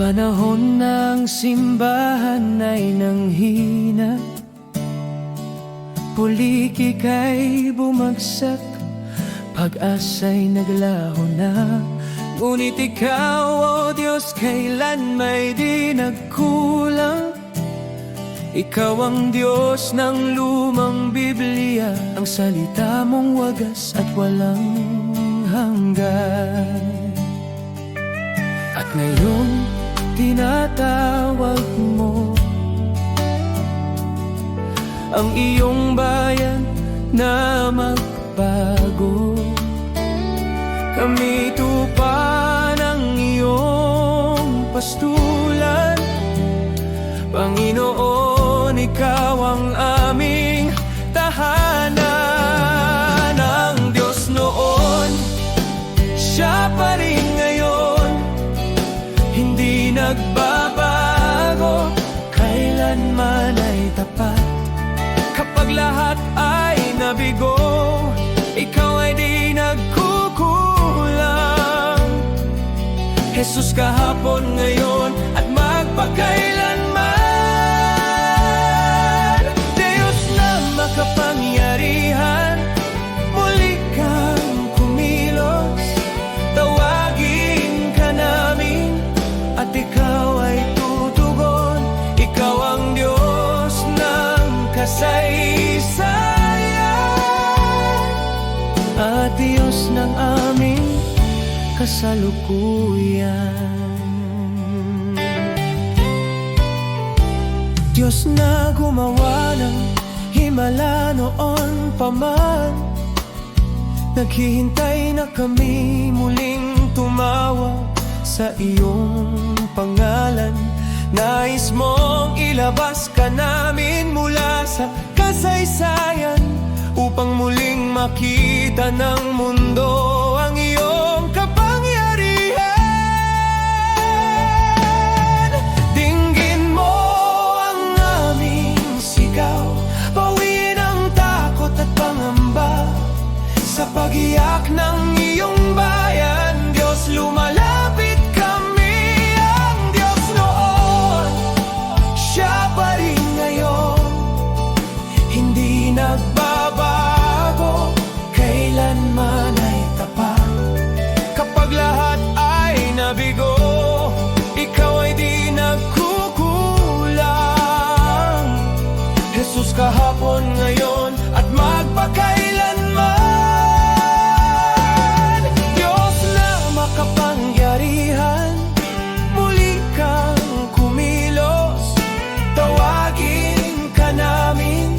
Panahon ng simbahan ay nanghina, pulikik ay bumagsak, pag-asa'y naglaho na. Ngunit ikaw, o Diyos, kailan may di nagkulang. Ikaw ang Diyos ng lumang Biblia, ang salita mong wagas at walang hanggan. At ngayon, tinatawag mo ang iyong bayan na magbago. Kami tupa ng iyong pastulan, Panginoon, ikaw ang aming tahanan. Ang Diyos noon, Siya pa rin ngayon, hindi nagbabago, kailanman ay tapat. Kapag lahat ay nabigo, ikaw ay di nagkukulang. Jesus, kahapon, ngayon at magpakailanman. Diyos na makapangyarihan, muli kang kumilos. Tawagin ka namin at ikaw ay tutugon. Ikaw ang Diyos ng kasaysayan at Diyos ng aming kasalukuyan. Diyos na gumawa ng himala noon pa man, naghihintay na kami muling tumawag sa iyong pangalan. Nais mong ilabas ka namin mula sa kasaysayan, upang muling makita ng mundo ang iyong kapangyarihan. Dinggin mo ang aming sigaw, bawiin ang takot at pangamba. Sa pag-iyak ng iyong bayan, Diyos, lumalapit kami. Ang Diyos noon, Siya pa rin ngayon, hindi nagbabago, kailanman ay tapat. Kapag lahat ay nabigo, ikaw ay di nagkukulang. Jesus, kahapon, ngayon at magpakailanman. Diyos na makapangyarihan, muli kang kumilos. Tawagin ka namin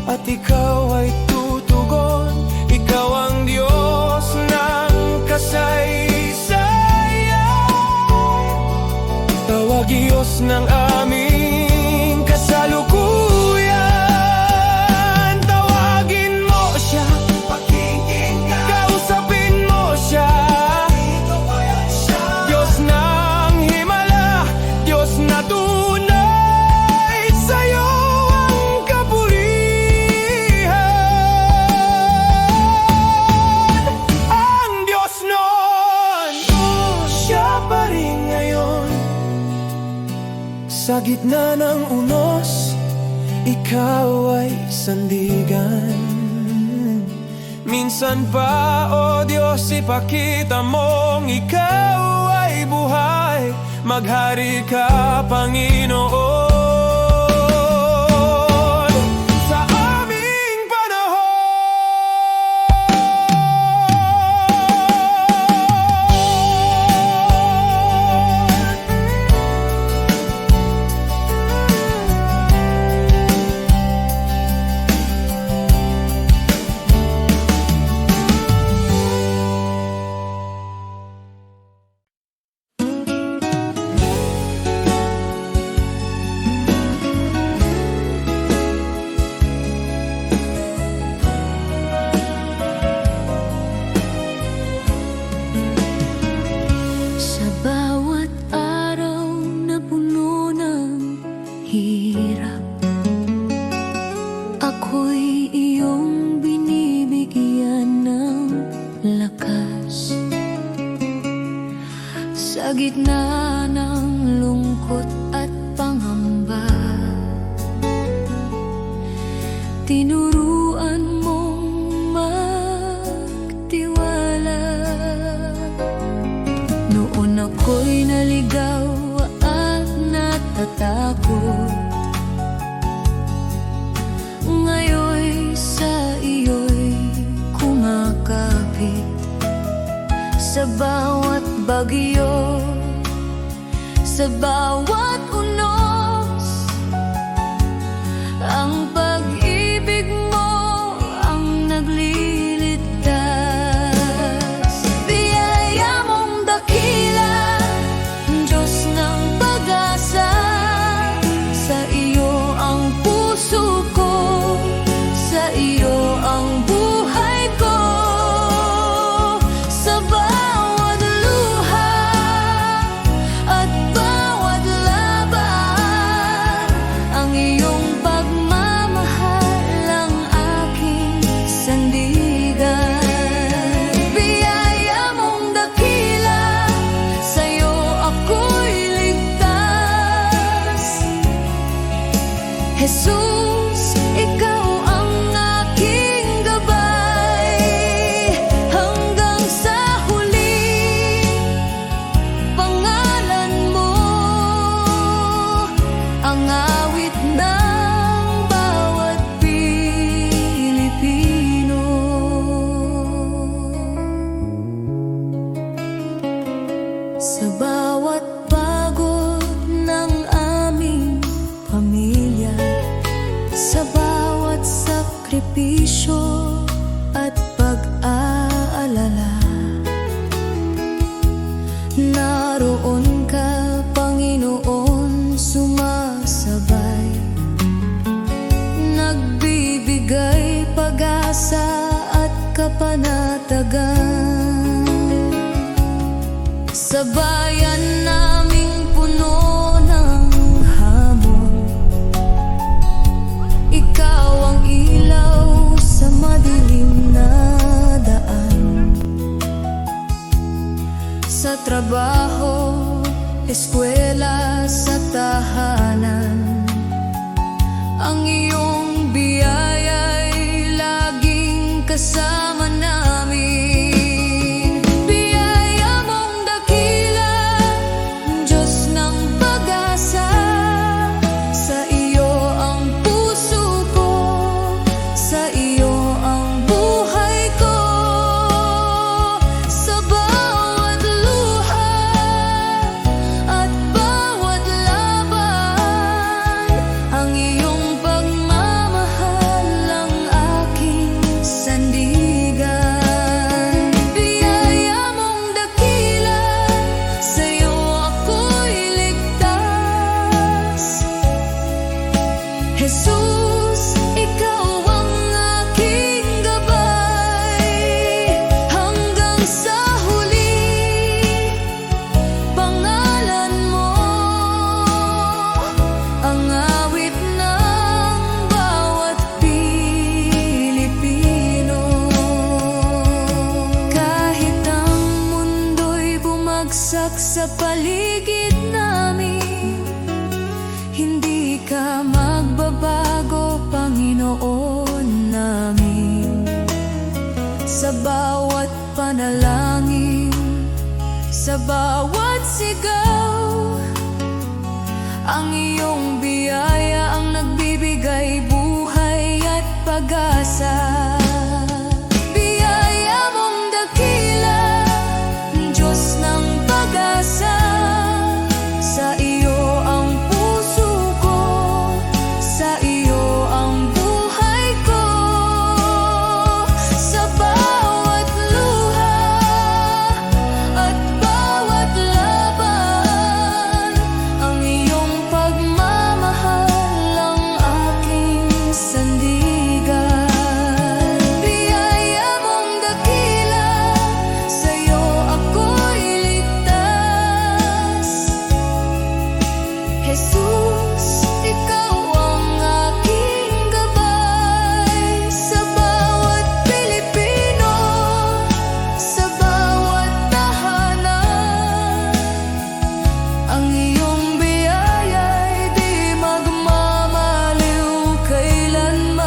at ikaw ay tutugon. Ikaw ang Diyos ng kasaysayan, tawag Diyos ng aming kasalukuyan. Tawagin mo Siya, pakinggan, kausapin mo Siya. Diyos ng himala, Diyos na tunay, sa'yo ang kapurihan. Ang Diyos noon, Siya pa rin ngayon. Sa gitna ng unos, ikaw ay sandigan. Minsan pa, o Diyos, ipakita mong ikaw ay buhay. Maghari ka, Panginoon, sa aming panahon. bawat unos. Ang pag-ibig mo ang nagliligtas. Biyaya mong dakila, Diyos ng pag-asa. Sa iyo ang puso ko, sa iyo ang buhay ko. Sa bawat luha at bawat laban, ang iyong pagmamahal ang aking sandigan. Biyaya mong dakila, sa'yo ako'y ligtas. Jesus, ikaw ang aking gabay. Hanggang sa huli, pangalan mo ang awit ng bawat Pilipino. Sa bawat pagod ng aming pamilya, sa bawat sakripisyo at pag-aalala, naroon ka, Panginoon, sumasabay, nagbibigay pag-asa at kapanatagan. Sa bayan naming puno ng hamon, ikaw ang ilaw sa madilim na daan. Sa trabaho, eskwela, sa tahanan, ang iyong biyaya'y laging kasama namin. Biyaya mong dakila, Diyos ng pag-asa. Sa iyo ang puso ko, sa iyo ang buhay ko. Sa bawat luha at bawat laban, ang iyong pagmamahal ang aking sandigan. Biyaya mong dakila, sa'yo ako'y ligtas. Jesus, ikaw ang aking gabay. Hanggang sa huli, pangalan mo ang awit ng bawat Pilipino. Kahit ang mundo'y bumagsak sa paligid namin, hindi ka magbabago, Panginoon namin. Sa bawat panalangin, sa bawat sigaw, ang iyong biyaya ang nagbibigay buhay at pag-asa. Biyaya mong dakila, Diyos ng pag-asa. Sa iyo ang puso ko, sa iyo ang buhay ko. Sa bawat luha at bawat laban, ang iyong pagmamahal ang aking sandigan. Biyaya mong dakila, sa'yo ako'y ligtas. Jesus, ikaw ang aking gabay. Sa bawat Pilipino, sa bawat tahanan, ang iyong biyaya'y di magmamaliw kailanman.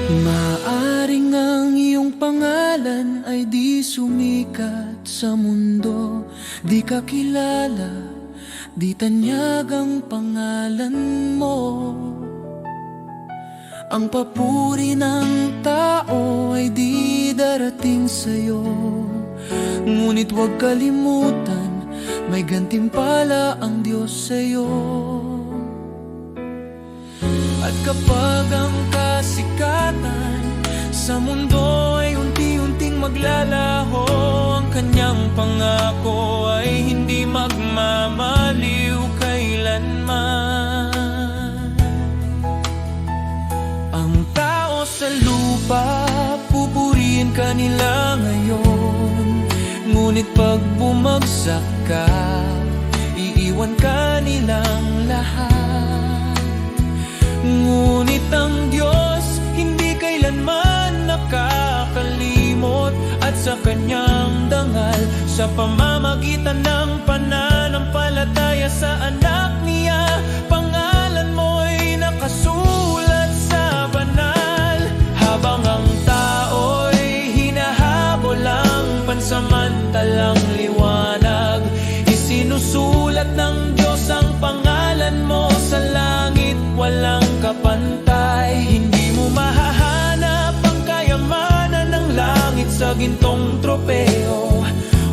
Maaring ang iyong pangalan ay di sumikat sa mundo, di ka kilala, di tanyag ang pangalan mo. Ang papuri ng tao ay di darating sa'yo, ngunit huwag kalimutan, may gantimpala ang Diyos sa'yo. At kapag ang kasikatan sa mundo ay unti-unting maglalaho, ang kanyang pangako ay hindi magmamaliw kailanman. Ang tao sa lupa, pupurihin ka nila ngayon, ngunit pag bumagsak ka, iiwan ka nilang lahat. Ngunit ang Diyos hindi kailanman nakakalimot, at sa kanyang dangal, sa pamamagitan ng pananampalataya sa anak niya, pangalan mo'y nakasulat sa banal. Habang ang tao'y hinahabol ang pansamantalang liwanag, isinusulat ng Diyos ang pangalan mo sa langit, walang kapantay. Hindi mo mahahanap ang kayamanan ng langit sa gintong tropeo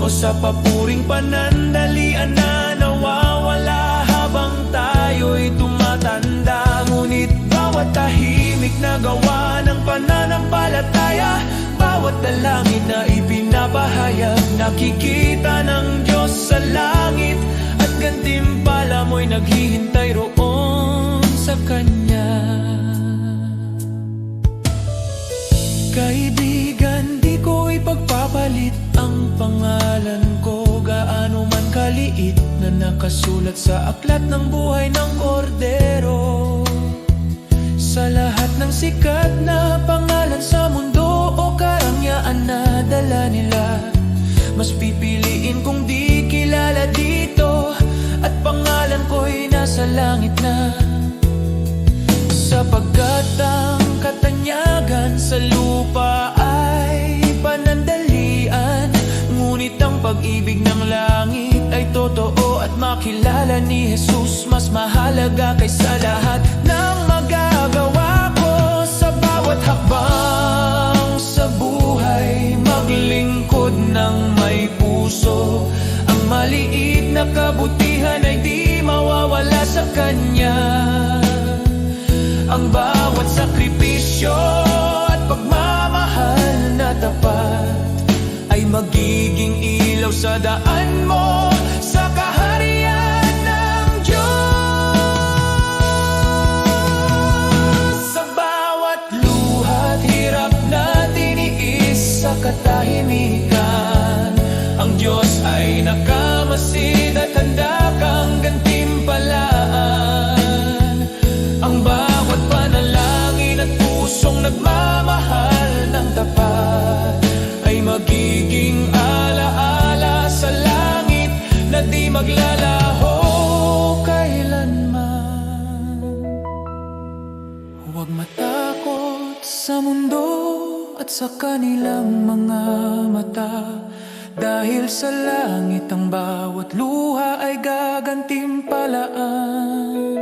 o sa papuring panandalian na nawawala habang tayo'y tumatanda. Ngunit bawat tahimik na gawa ng pananampalataya, bawat dalangin na ipinapahayag, nakikita ng Diyos sa langit, at gantimpala mo'y naghihintay roon sa Kanya. Kaibigan, di ko ipagpapalit ang pangalan ko, gaano man kaliit, na nakasulat sa aklat ng buhay ng Kordero. Sa lahat ng sikat na pangalan sa mundo o karangyaan na dala nila, mas pipiliin kong di kilala dito, at pangalan ko'y nasa langit na. Sapagkat ang katanyagan sa lupa ay panandalian, ngunit ang pag-ibig ng langit ay totoo, at makilala ni Jesus mas mahalaga kaysa lahat ng magagawa ko. Sa bawat hakbang sa buhay, maglingkod ng may puso, ang maliit na kabutihan ay di mawawala sa Kanya. Ang bawat sakripisyo at pagmamahal na tapat ay magiging ilaw sa daan mo sa kaharian ng Diyos. Sa bawat luha at hirap na tiniis sa katahimikan, ang Diyos ay nakamasid at handa kang gantimpalaan. Ang bawat panalangin at pusong nagmamahal ng tapat ay magiging alaala sa langit na di maglalaho kailanman. Huwag matakot sa mundo at sa kanilang mga mata, dahil sa langit ang bawat luha ay gagantimpalaan.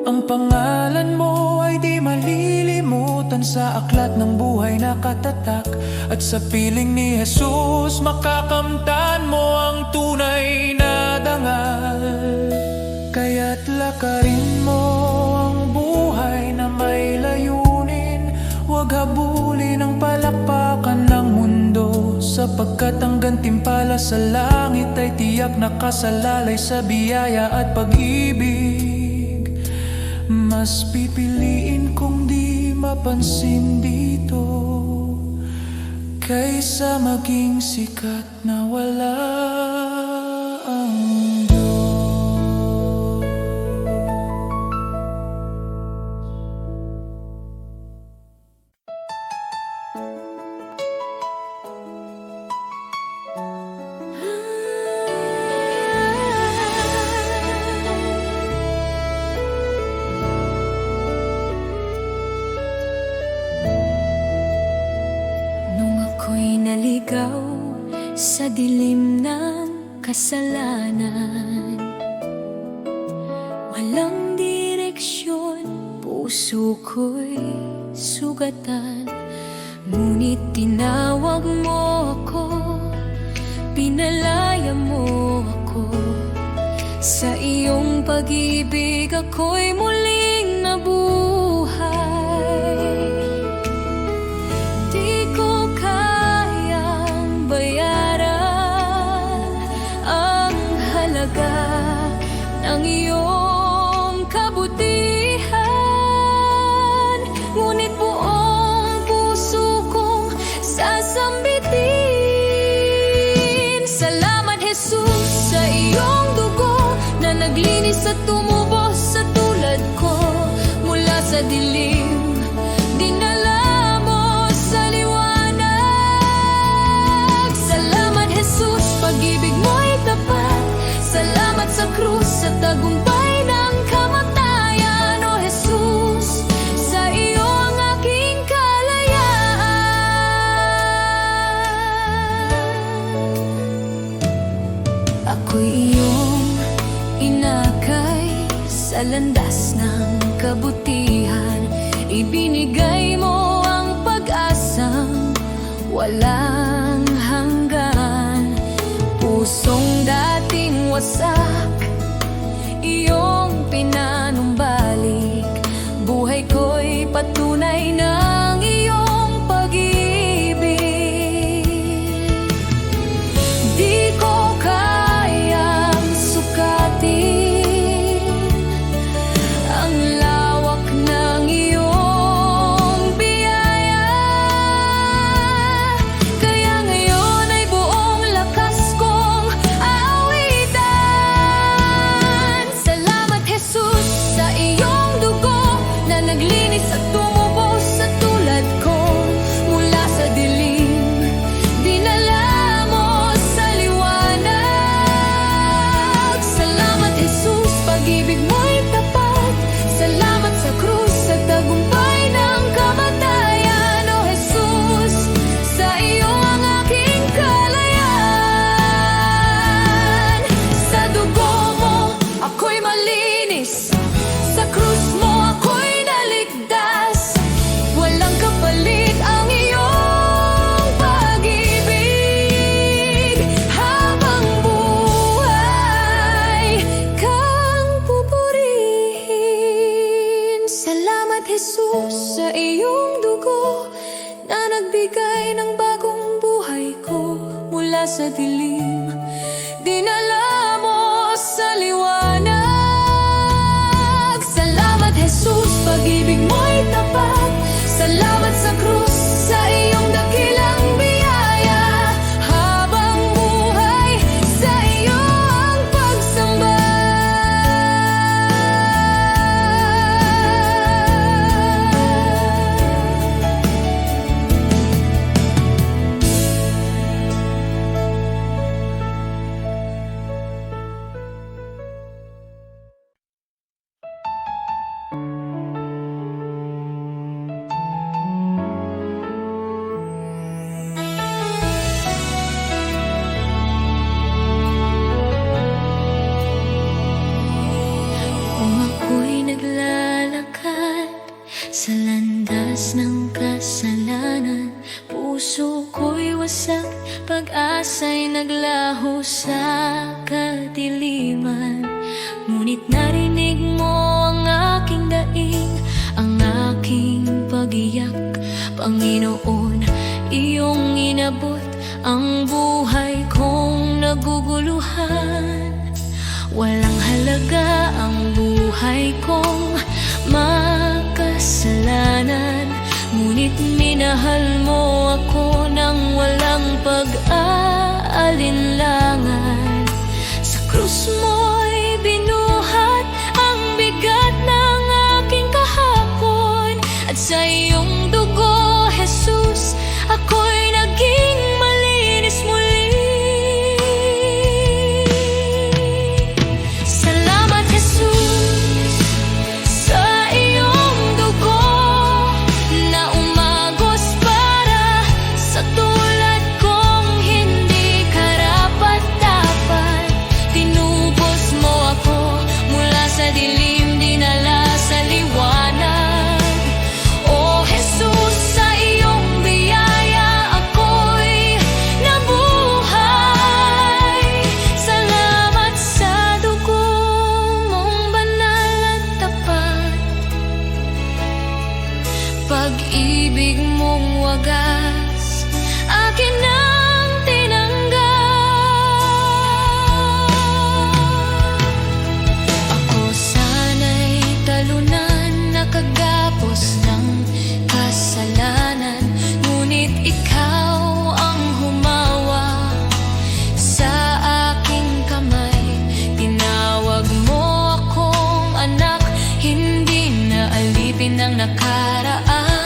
Ang pangalan mo ay di malilimutan sa aklat ng buhay na katatak, at sa piling ni Jesus makakamtan mo ang tunay na dangal. Kaya't lakarin mo ang buhay na may layunin, huwag habulin ang palakpakan ng mundo, sapagkat ang gantimpala sa langit ay tiyak nakasalalay sa biyaya at pag-ibig. Mas pipiliin kong di mapansin dito, kaysa maging sikat na wala ang Diyos. naligaw sa dilim ng kasalanan. Walang direksyon, puso ko'y sugatan. Ngunit tinawag mo ako, pinalaya mo ako. Sa iyong pag-ibig ako'y muling nabuhay. Di ko kayang bayaran ang halaga ng iyong kabutihan. Ngunit buong puso kong sasambitin. Salamat, Jesus, sa iyong dugo na naglinis at tumubos sa tulad ko. Mula sa dilim, dinala mo sa liwanag. Salamat, Jesus, pag-ibig mo'y tapat. Salamat sa krus sa tagumpay ng kamatayan. O Jesus, sa iyo ang aking kalayaan. Ako'y iyong inakay sa landas ng kabutihan. Ibinigay mo ang pag-asang walang hanggan. Pusong dating wasak, iyong pinanumbalik. Buhay ko'y patunay ng iyong pag-ibig. Di ko kayang sukatin ang lawak ng iyong biyaya. Kaya ngayon ay buong lakas kong aawitan. Salamat, Jesus, sa iyong dugo na naglinis at tumubos sa tulad ko. Mula sa dilim, dinala mo sa liwanag. Salamat, Jesus, pag-ibig mo'y tapat. Salamat sa krus sa tagumpay ng kamatayan. O Jesus, sa iyo ang aking kalayaan. Sa dugo mo ako'y malinis, sa krus mo ako'y naligtas. Walang kapalit ang iyong pag-ibig. Habang buhay kang pupurihin. Salamat, Jesus, sa iyong dugo na nagbigay ng bagong buhay ko. Mula sa dilim, dinala mo sa liwanag. Salamat, Jesus, pag-ibig mo'y tapat. Salamat sa krus, sa iyong dakilang biyaya. Habang buhay, sa iyo ang pagsamba. Kung ako'y naglalakad sa landas ng kasalanan, puso ko'y wasak, pag-asa'y naglaho sa kadiliman. Ngunit narinig mo ang aking daing, ang aking pag-iyak. Panginoon, iyong inabot ang buhay kong naguguluhan. Walang halaga ang buhay kong makasalanan. Ngunit minahal mo ako ng walang pag-aalinlangan. Sa krus mo'y binuhat ang bigat ng aking kahapon. At sa iyong dugo, Jesus, ako'y naging malinis muli. Salamat, Jesus, sa iyong dugo na umagos para pag-ibig mong wagas akin ang tinanggap. Ako sana'y talunan, nakagapos ng kasalanan, ngunit ikaw ang humawak sa aking kamay. Tinawag mo akong anak, hindi na alipin ng nakaraan.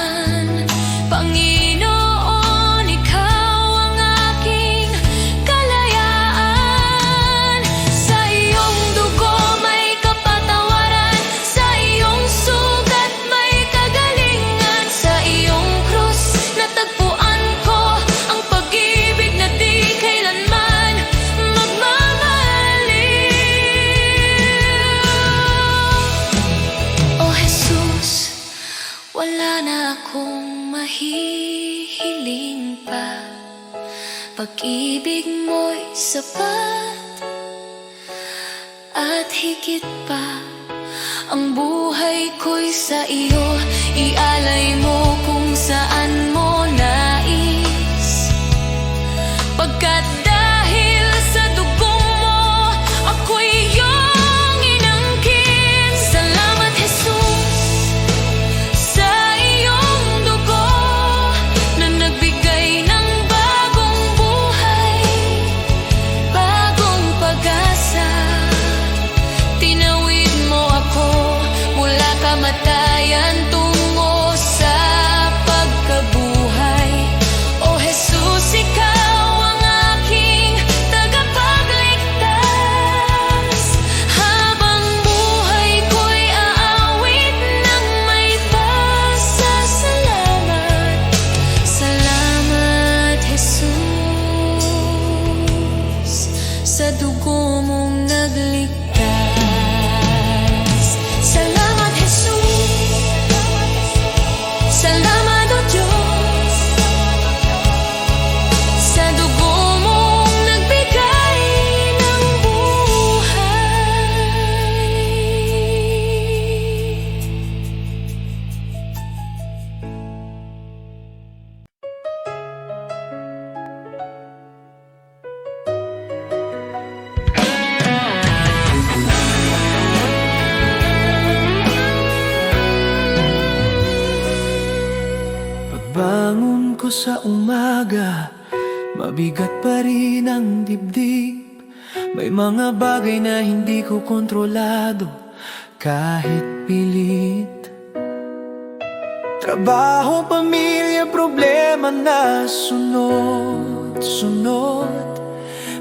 Panginoon, ikaw ang aking kalayaan. Sa iyong dugo may kapatawaran, sa iyong sugat may kagalingan. Sa iyong krus natagpuan ko ang pag-ibig na di kailanman magmamaliw. O Jesus, wala na akong mahihiling pa. Pag-ibig mo'y sapat at higit pa. Ang buhay ko'y sa iyo, ialay mo kung saan mo nais. Pagkat dahil sa dugong mo, ako'y iyong inangkin. Salamat, Jesus, sa iyong dugo na nagbigay ng bagong buhay, bagong pag-asa. Tinawid mo ako mula kamatayan tungo sa pagkabuhay. O Jesus, ikaw ang aking tagapagligtas. Habang buhay ko'y aawit ng may pasasalamat. Salamat, Jesus, sa dugo mong nagligtas. Salamat, Jesus. Salamat, O Diyos, sa dugo mong nagbigay ng buhay. Pagbangon ko sa umaga, mabigat pa rin ang dibdib. May mga bagay na hindi ko kontrolado kahit pilit. Trabaho, pamilya, problema na sunod-sunod.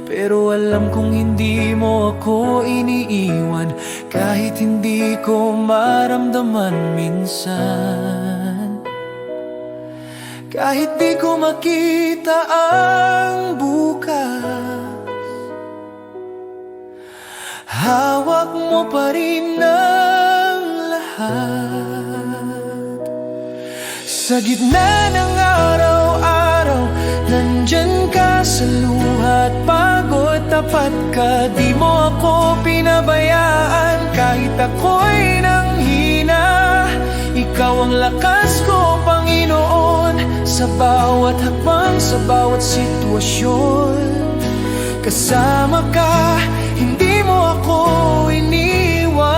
Pero alam kong hindi mo ako iniiwan, kahit hindi ko maramdaman minsan. Kahit di ko makita ang bukas, hawak mo pa rin ang lahat. Sa gitna ng araw-araw, nandyan ka sa luha at pagod. Tapat ka, di mo ako pinabayaan. Kahit ako'y nanghina, ikaw ang lakas ko, Panginoon. Sa bawat hakbang, sa bawat sitwasyon, kasama ka, hindi mo ako iniwan.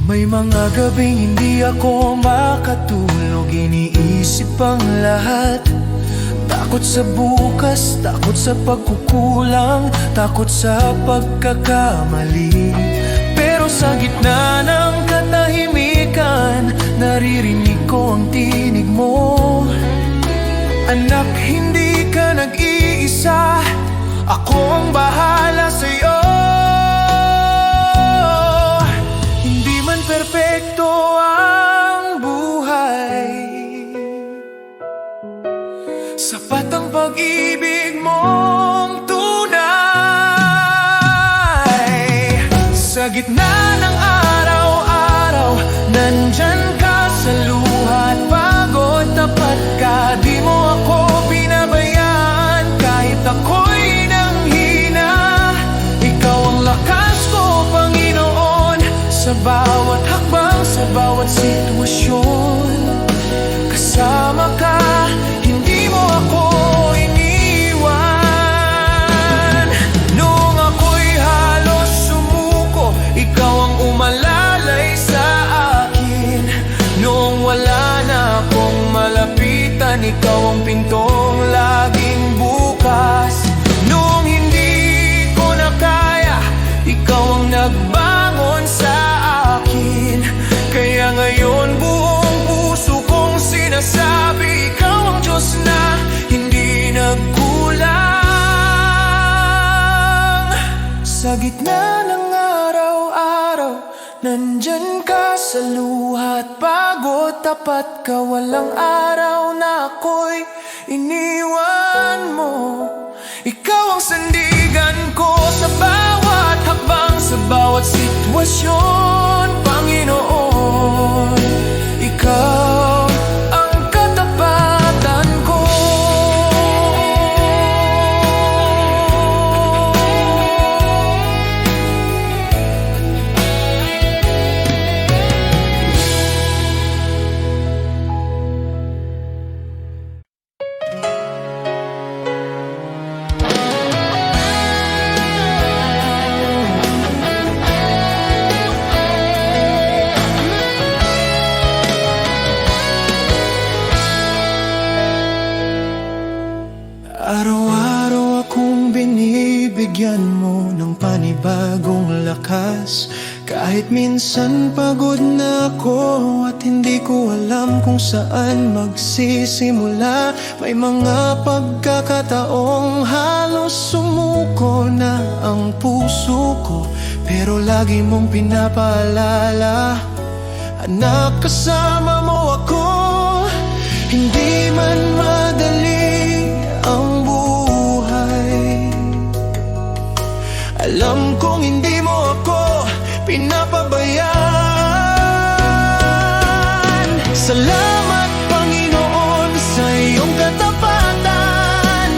May mga gabing hindi ako makatulog, iniisip ang lahat. Takot sa bukas, takot sa pagkukulang, takot sa pagkakamali. Pero sa gitna ng katahimikan, naririnig ko ang tinig mo. Anak, hindi ka nag-iisa, ako ang bahala sa'yo. Hindi man perpekto ang buhay, sapat ang pag-ibig mong tunay. Sa gitna ng araw-araw, nandyan ka sa luha at pagod. Tapat ka, di mo ako pinabayaan. Kahit ako'y nanghina, ikaw ang lakas ko, Panginoon. Sa bawat hakbang, sa bawat sitwasyon, kasama ka, hindi mo ako iniwan. Noong ako'y halos sumuko, ikaw ang umalalay sa akin. Noong wala na akong malapitan, ikaw ang pintong laging bukas. Noong hindi ko na kaya, ikaw ang nagbangon sa akin. Kaya ngayon buong puso kong sinasabi, ikaw ang Diyos na hindi nagkulang. Sa gitna ng araw-araw, nandyan ka sa luha at pagod. Tapat ka, walang araw na ako'y iniwan mo. Ikaw ang sandigan ko sa bawat hakbang, sa bawat sitwasyon, Panginoon. Ikaw ang katapatan ko. Araw-araw akong binibigyan mo ng panibagong lakas. Kahit minsan pagod na ako at hindi ko alam kung saan magsisimula. May mga pagkakataong halos sumuko na ang puso ko, pero lagi mong pinapaalala, anak, kasama mo ako. Hindi man madali ang buhay, alam kong hindi mo ako pinapabayaan. Salamat, Panginoon, sa iyong katapatan,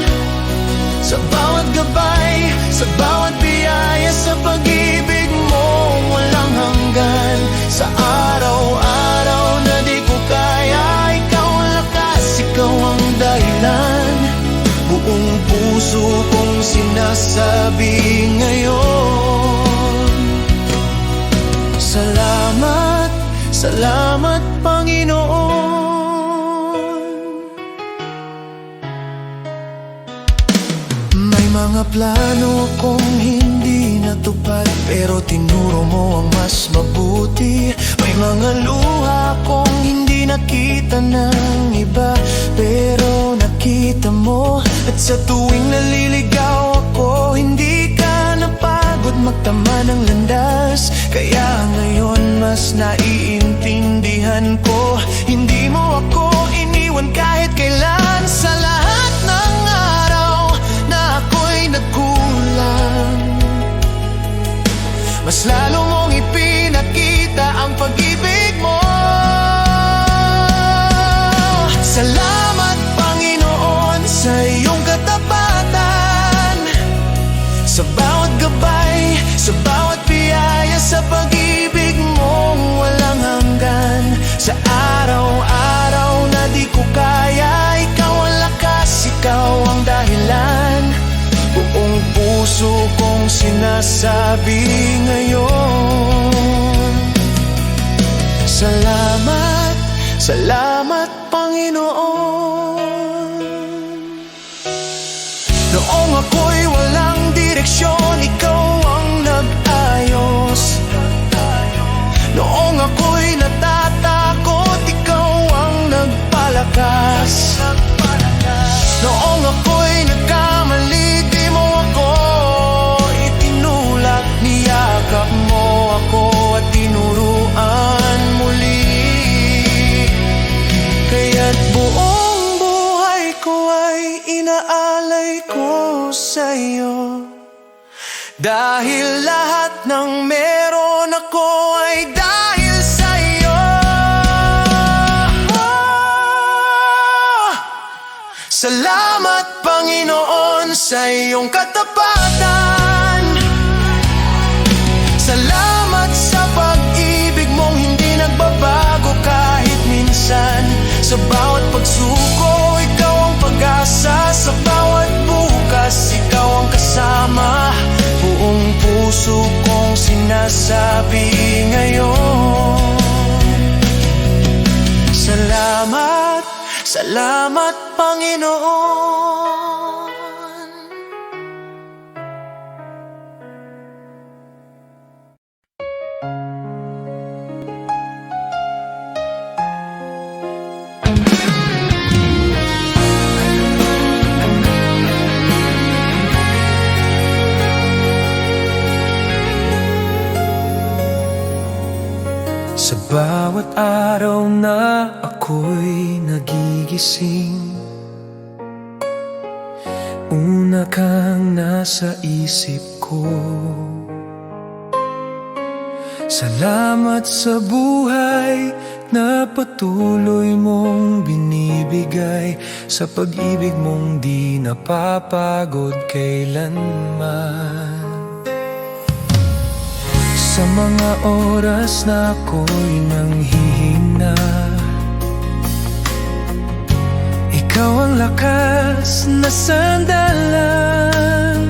sa bawat gabay, sa bawat biyaya, sa pag-ibig mo walang hanggan. Sa araw-araw na di ko kaya, ikaw ang lakas, ikaw ang dahilan. Buong puso kong sinasabi ngayon, salamat, salamat, Panginoon. May mga plano akong hindi natupad, pero tinuro mo ang mas mabuti. May mga luha akong hindi nakita ng iba, pero nakita mo. At sa tuwing naliligaw ako, hindi ka napagod magtama ng landas. Kaya ngayon mas naiintindihan ko, hindi mo ako iniwan kahit kailan. Sa lahat ng araw na ako'y nagkulang, mas lalo mong ipinakita ang pag-ibig mo. Salamat, Panginoon, sa iyong katapatan, sa bawat gabay, sa bawat biyaya, sa pag-ibig mo walang hanggan. Sa araw-araw na di ko kaya, ikaw ang lakas, ikaw ang dahilan. Buong puso kong sinasabi ngayon, salamat, salamat, Panginoon. Noong ako'y walang direksyon, ikaw ang nag-ayos. Noong ako'y natatakot, ikaw ang nagpalakas. Noong ako'y nagkamali, di mo ako itinulak. Niyakap mo ako at tinuruan muli. Kaya't buong buhay ko ay inaalay ko sa'yo, dahil lahat ng meron ako ay dahil sa'yo. Salamat, Panginoon, sa iyong katapatan. Salamat sa pag-ibig mong hindi nagbabago kahit minsan. Sa bawat masabi ngayon. Salamat, salamat Panginoon. Sa bawat araw na ako'y nagigising, una kang nasa isip ko. Salamat sa buhay na patuloy mong binibigay, sa pag-ibig mong di napapagod kailanman. Sa mga oras na ako'y nanghihina, ikaw ang lakas na sandalan.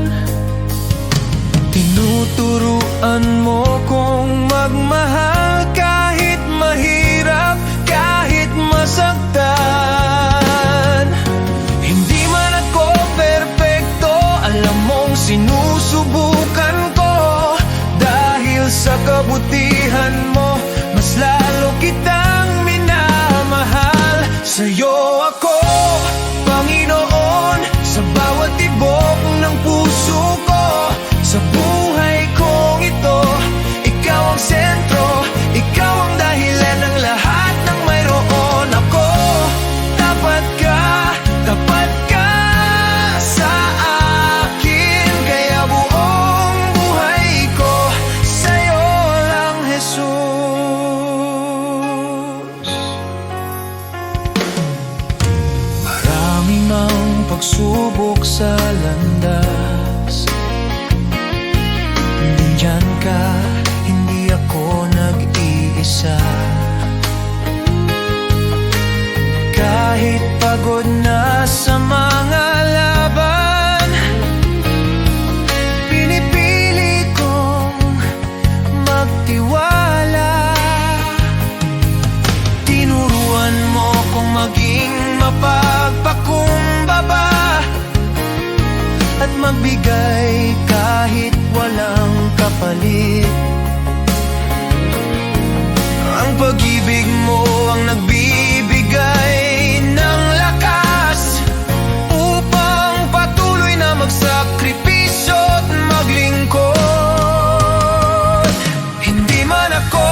Tinuturuan mo kong magmahal kahit mahirap, kahit masaktan. Hindi man ako perpekto, alam mong sinusubukan ko. Sa kabutihan mo, mas lalo kitang minamahal. Sa'yo ako, Panginoon, sa bawat tibok ng puso ko. Sa buhay kong ito, ikaw ang sentro, ikaw ang dahilan ng lahat ng mayroon ako. Tapat ka sa akin, kaya buong buhay ko sa'yo lang, Jesus. Marami mang pagsubok sa landas, nandyan ka, hindi ako nag-iisa. Kahit pagod na sa mga laban, pinipili kong magtiwala. Tinuruan mo kong maging mapagpakumbaba at magbigay kahit walang kapalit. Ang pag-ibig mo ang nagbibigay ng lakas upang patuloy na magsakripisyo at maglingkod. Hindi man ako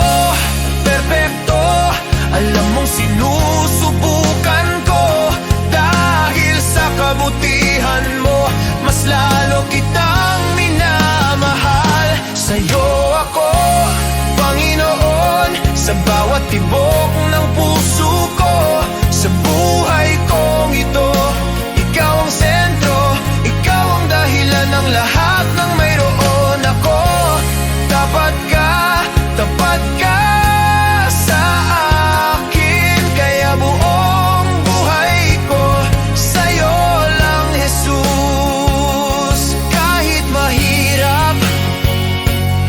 perpekto, alam mong sinusubukan ko. Dahil sa kabutihan mo, mas lalo kitang minamahal. Sa'yo ako, Panginoon, sa bawat tibok ng puso ko. Sa buhay kong ito, ikaw ang sentro, ikaw ang dahilan ng lahat ng mayroon ako. Tapat ka sa akin, kaya buong buhay ko sa'yo lang, Jesus. Kahit mahirap,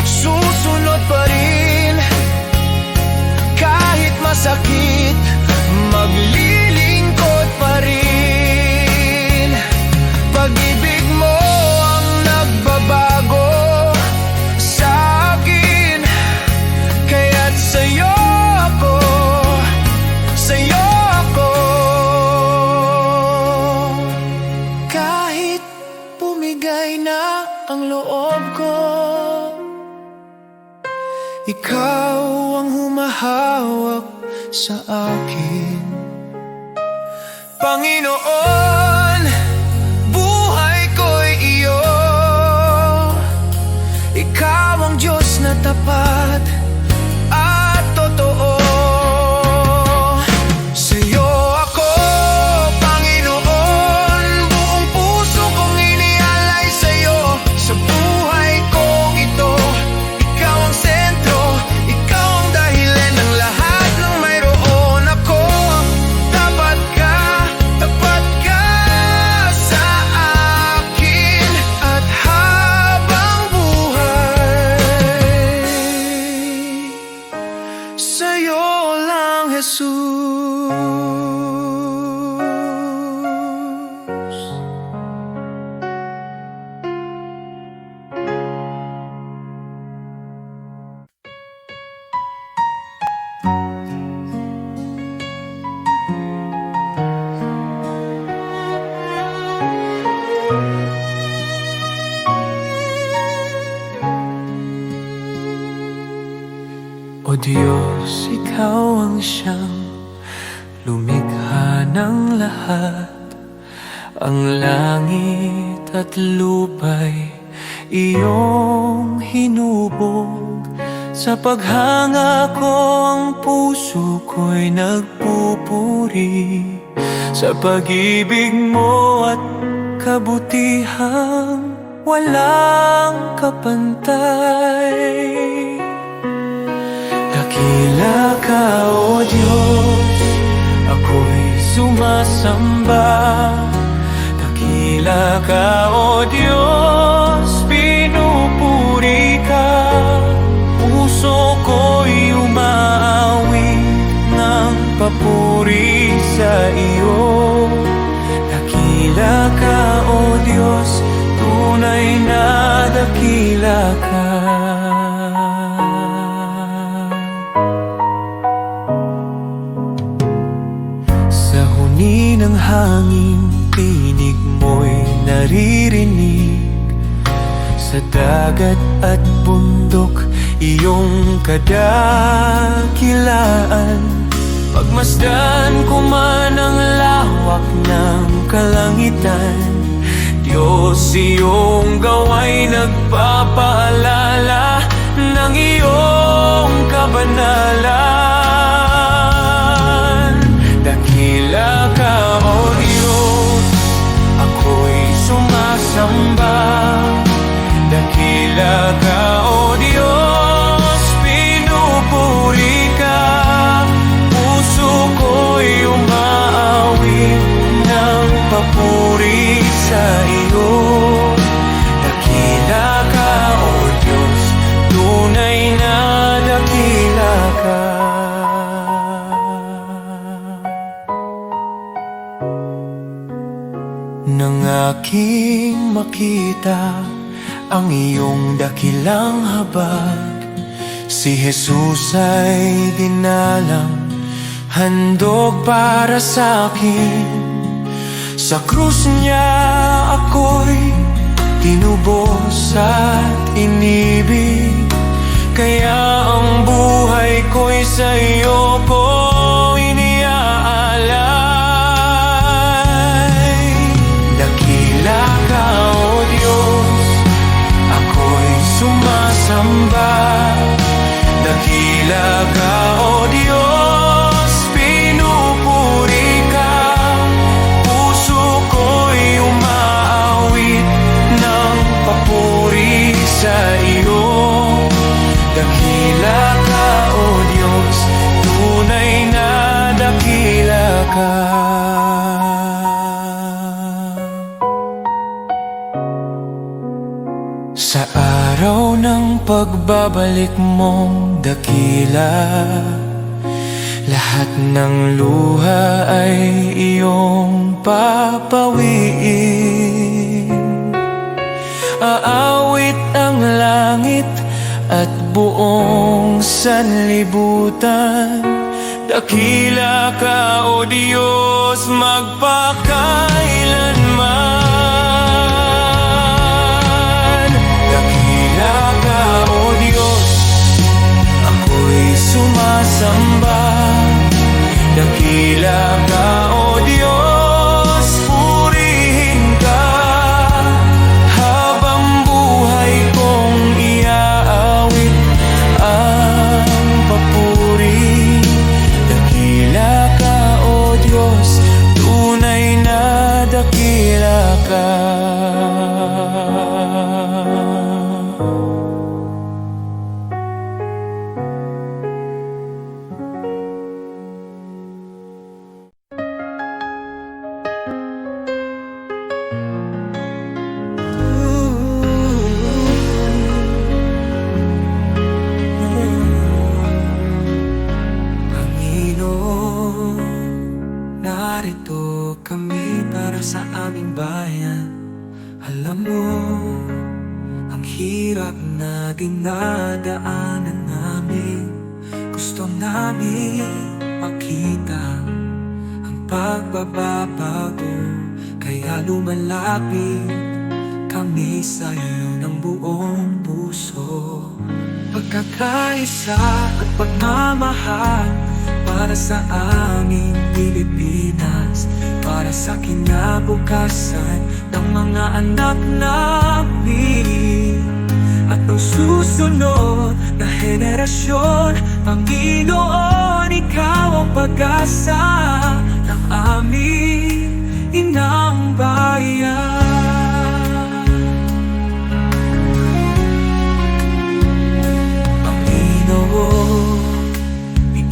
susunod pa rin. Kahit masakit, maglilingkod pa rin. Pag-ibig mo ang nagbabago sa akin, kaya't sa'yo ako, sa'yo ako. Kahit pumigay na ang loob ko, ikaw ang humahawak sa akin. Panginoon, buhay ko'y iyo. Ikaw ang Diyos na tapat at totoo. Sa'yo ako, Panginoon, buong puso kong inialay sa'yo. Sa buhay kong ito, ikaw ang sentro, ikaw ang dahilan ng lahat ng mayroon ako. Tapat ka sa akin, at habang buhay Jesus. O Diyos, Ikaw ang siyang lumikha ng lahat. Ang langit at lupa'y iyong hinubog. Sa paghanga ko ang puso ko'y nagpupuri sa pag-ibig mo at kabutihang walang kapantay. Dakila ka, O Diyos, ako'y sumasamba. Dakila ka, O Diyos, pinupuri ka. Puso ko'y umaawit ng papuri sa iyo. Dakila ka, O Diyos, tunay na dakila ka. Ng hangin, tinig mo'y naririnig. Sa dagat at bundok, iyong kadakilaan. Pagmasdan ko man ang lawak ng kalangitan, Diyos, iyong gawa'y nagpapaalala ng iyong kabanalan. Dakila ka, O Diyos, ako'y sumasamba. Dakila ka, O Diyos, pinupuri ka. Puso ko'y umaawit ng papuri sa iyo. Dakila ka, O Diyos, tunay na dakila ka. Nang aking makita ang iyong dakilang habag, si Jesus ay dinalang, handog para sa akin. Sa krus niya ako'y tinubos at inibig, kaya ang buhay ko'y sa iyo ko iniaalay. Dakila ka, O Diyos, ako'y sumasamba. Dakila ka, O Diyos, pinupuri ka. Puso ko'y umaawit ng papuri sa iyo. Dakila ka, O Diyos, tunay na dakila ka. Sa araw ng pagbabalik mong dakila, lahat ng luha ay iyong papawiin. Aawit ang langit at buong sanlibutan. Dakila ka, O Diyos, magpakailanman. Dakila ka, O Diyos, ako'y sumasamba. Dakila ka, O Diyos, purihin ka. Habang buhay kong iaawit ang papuri. Dakila ka, O Diyos, tunay na dakila narito kami para sa aming bayan. Alam mo, ang hirap na dinadaanan namin. Gusto namin makita ang pagbabago, kaya lumalapit kami sa'yo ng buong puso. Pagkakaisa at pagmamahal para sa aming Pilipinas, para sa kinabukasan ng mga anak namin at ang susunod na henerasyon. Panginoon, Ikaw ang pag-asa ng aming inang bayan.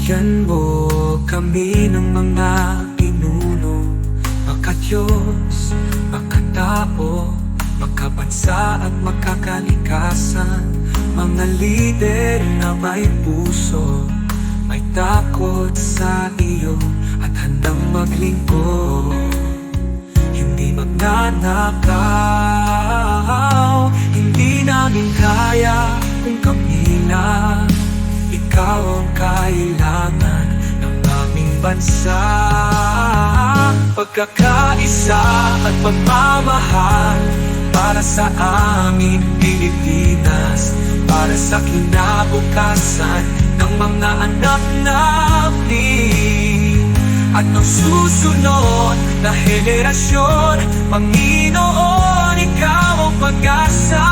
Bigyan mo kami ng mga pinuno, maka-Diyos, maka-tao, maka-bansa at makakalikasan. Mga lider na may puso, may takot sa iyo at handang maglingkod. Hindi magnanakaw, hindi namin kaya kung kami lang. Ikaw ang kailangan ng aming bansa. Pagkakaisa at pagmamahal para sa aming Pilipinas, para sa kinabukasan ng mga anak namin at ng susunod na henerasyon. Panginoon, Ikaw ang pag-asa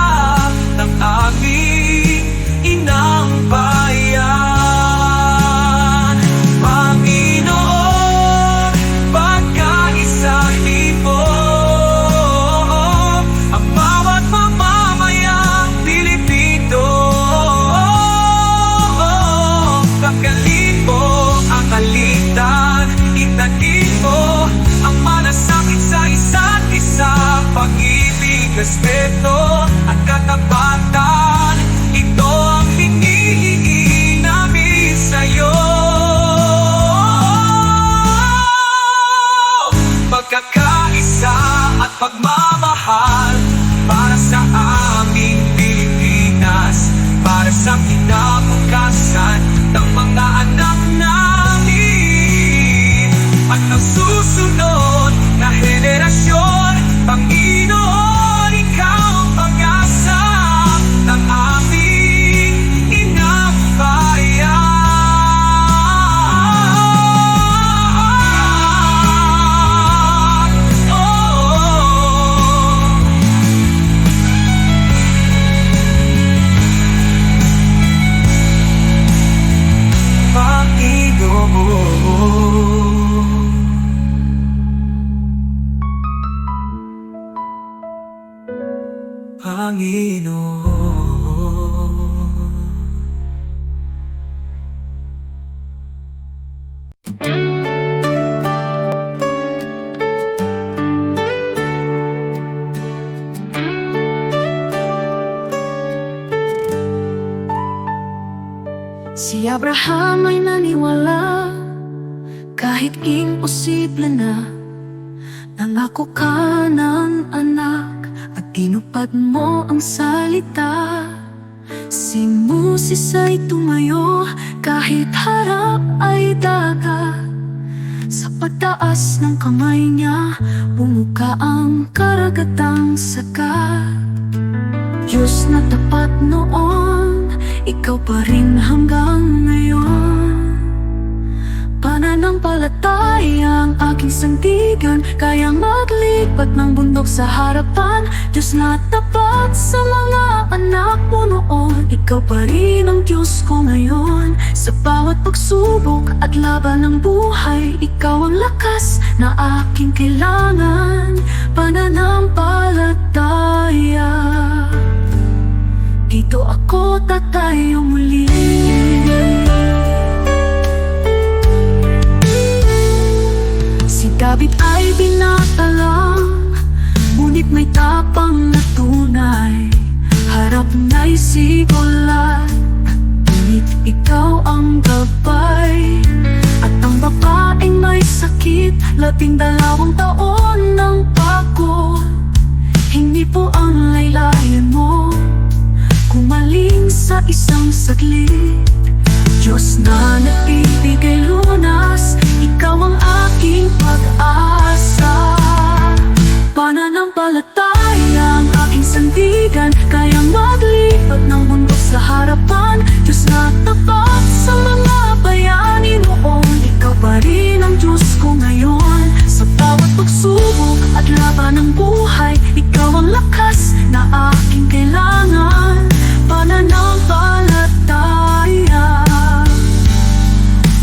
ng aming inang bayan. Panginoon, pagkaisahin mo ang bawat mamamayang Pilipino. Pagkalin mo ang alitan, itagin mo ang malasakit sa isa't isa. Pag-ibig, respeto at katapatan, ito ang hinihingi namin sa'yo. Pagkakaisa at pagmamahal para sa aming Pilipinas, para sa kinabukasan ng mga anak namin at ang susunod na henerasyon. Panginoon, Ikaw ang pag-asa ng aming inang bayan. Panginoon, Si Abraham ay naniwala kahit imposible na. Nangako ka ng anak at tinupad mo ang salita. Si Moses ay tumayo kahit harap ay dagat. Sa pagtaas ng kamay niya, bumuka ang karagatang sagat. Diyos na tapat noon, Ikaw pa rin hanggang ngayon. Pananampalataya ang aking sandigan, kaya maglipat ng bundok sa harapan. Diyos na tapat sa mga anak mo noon, Ikaw pa rin ang Diyos ko ngayon. Sa bawat pagsubok at laban ng buhay, Ikaw ang lakas na aking kailangan. Pananampalataya, dito ako tatayo muli. Si David ay binata lang, ngunit may tapang na tunay. Harap na'y sigulat, ngunit ikaw ang gabay. At ang babaeng may sakit, 12 taon ng pagko, hindi po ang laylayan mo kumaling sa isang saglit. Diyos na nagbibigay lunas, ikaw ang aking pag-asa. Pananampalataya ang aking sandigan, kayang maglipat ng mundo sa harapan. Diyos na tapat sa mga bayani noon, ikaw pa rin ang Diyos ko ngayon. Sa bawat pagsubok at laban ng buhay, ikaw ang lakas na aking kailangan. Pananampalataya,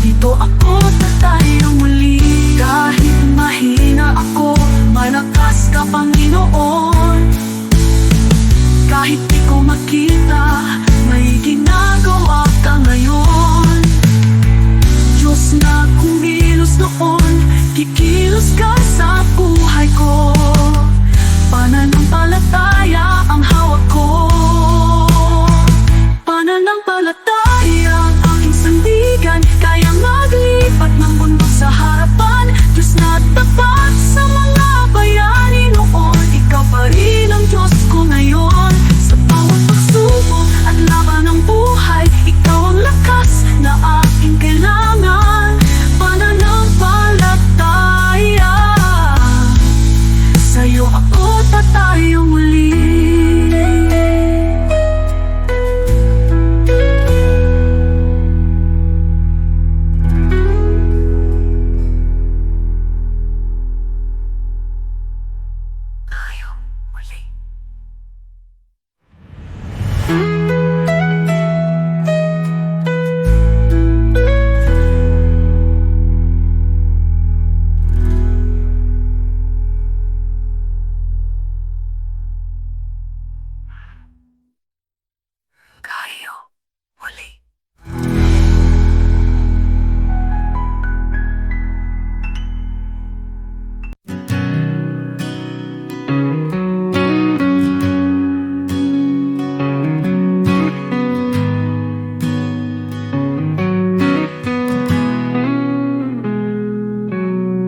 dito ako tatayo muli. Kahit mahina ako, malakas ka Panginoon. Kahit di ko makita, may ginagawa ka ngayon. Diyos na kumilos noon, kikilos ka sa buhay ko. Pananampalataya ang hawak ko. Pananampalataya ang aking sandigan, kayang maglipat ng mundo sa harapan. Diyos na tapat sa mga bayani noon, ikaw pa rin ang Diyos ko ngayon. Sa bawat pagsubok at laban ng buhay, ikaw ang lakas na aking kailangan. Pananampalataya, sa'yo ako tatayo muli.